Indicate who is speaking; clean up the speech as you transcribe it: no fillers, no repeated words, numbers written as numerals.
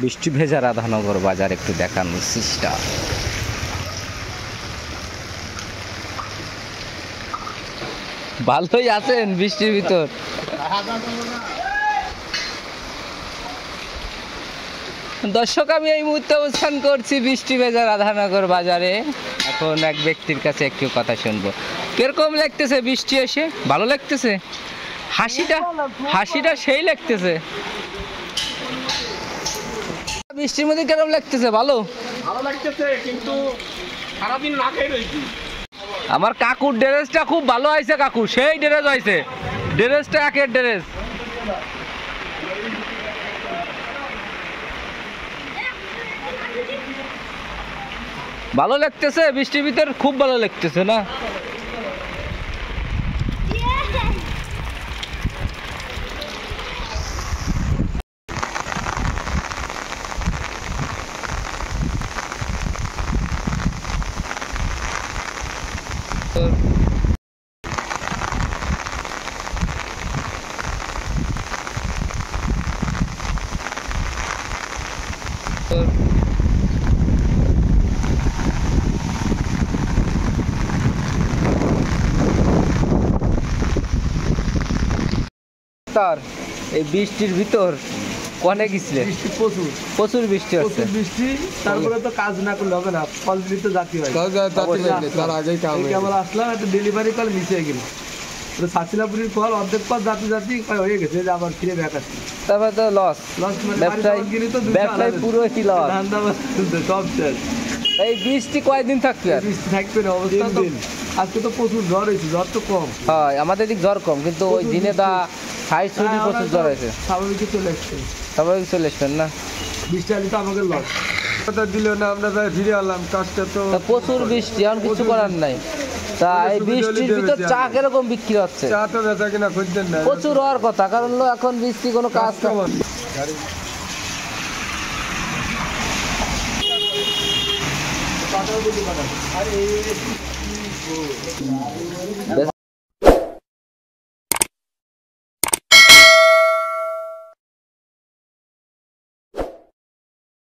Speaker 1: বৃষ্টি ভেজা রাধানগর বাজার একটু দেখানোর চেষ্টা। ভালোই আছেন বৃষ্টির ভিতর? দর্শক, আমি এই মুহূর্তে অবস্থান করছি বৃষ্টি ভেজা রাধানগর বাজারে। এখন এক ব্যক্তির কাছে একটু কথা শুনবো। কিরকম লাগতেছে বৃষ্টি এসে? ভালো লাগতেছে? হাসিটা সেই লাগতেছে। বৃষ্টির মধ্যে কেরকম লাগতেছে? ভালো
Speaker 2: লাগতেছে, কিন্তু সারাদিন না খেয়ে রয়েছি।
Speaker 1: আমার কাকুর ড্রেসটা খুব ভালো হয়েছে, কাকু সেই ড্রেস হয়েছে, ড্রেসটা একের ড্রেস। ভালো লাগতেছে বৃষ্টির ভিতর, খুব ভালো লাগতেছে না? তার এই বৃষ্টির ভিতর কনে গেছিলে?
Speaker 2: বৃষ্টি প্রচুর
Speaker 1: প্রচুর বৃষ্টি হচ্ছে।
Speaker 2: প্রচুর বৃষ্টি, তারপরে তো কাজ না করলে হবে না, ফল দিলে তো জাতি হয়। তার আগেই কাজ কেবল আসলাম, একটা ডেলিভারি কল মিস হয়ে গেল। সাচিলাপুরির ফল অর্ধেক পথ জাতি জাতি হয়ে গেছে, যে আবার ফিরে ব্যাক আসছে।
Speaker 1: তারপরে তো লস, ব্যবসায় পুরো কি লস,
Speaker 2: সব শেষ।
Speaker 1: এই বৃষ্টি কয়দিন থাকবে?
Speaker 2: বৃষ্টি থাকবে না, অবস্থা তো। আজকে তো প্রচুর জ্বর হয়েছে, জ্বর তো কম
Speaker 1: হয় আমাদের দিক, জ্বর কম, কিন্তু ওই দিনে দা সাইড ছুটি প্রচুর জ্বর হয়েছে।
Speaker 2: স্বাভাবিক চলে আসছে,
Speaker 1: স্বাভাবিক চলে আসবেন না?
Speaker 2: বৃষ্টি আলি তো আমাকে লস কথা দিল না, আমরা তাই ফিরে আনলাম। কাজটা তো
Speaker 1: প্রচুর বৃষ্টি, এখন কিছু করার নাই। তা এই বৃষ্টির ভিতর চা কিরকম বিক্রি হচ্ছে?
Speaker 2: চা তো বেচা কিনা খুঁজছেন না,
Speaker 1: প্রচুর হওয়ার কথা, কারণ এখন বৃষ্টি কোনো কাজ
Speaker 2: আরে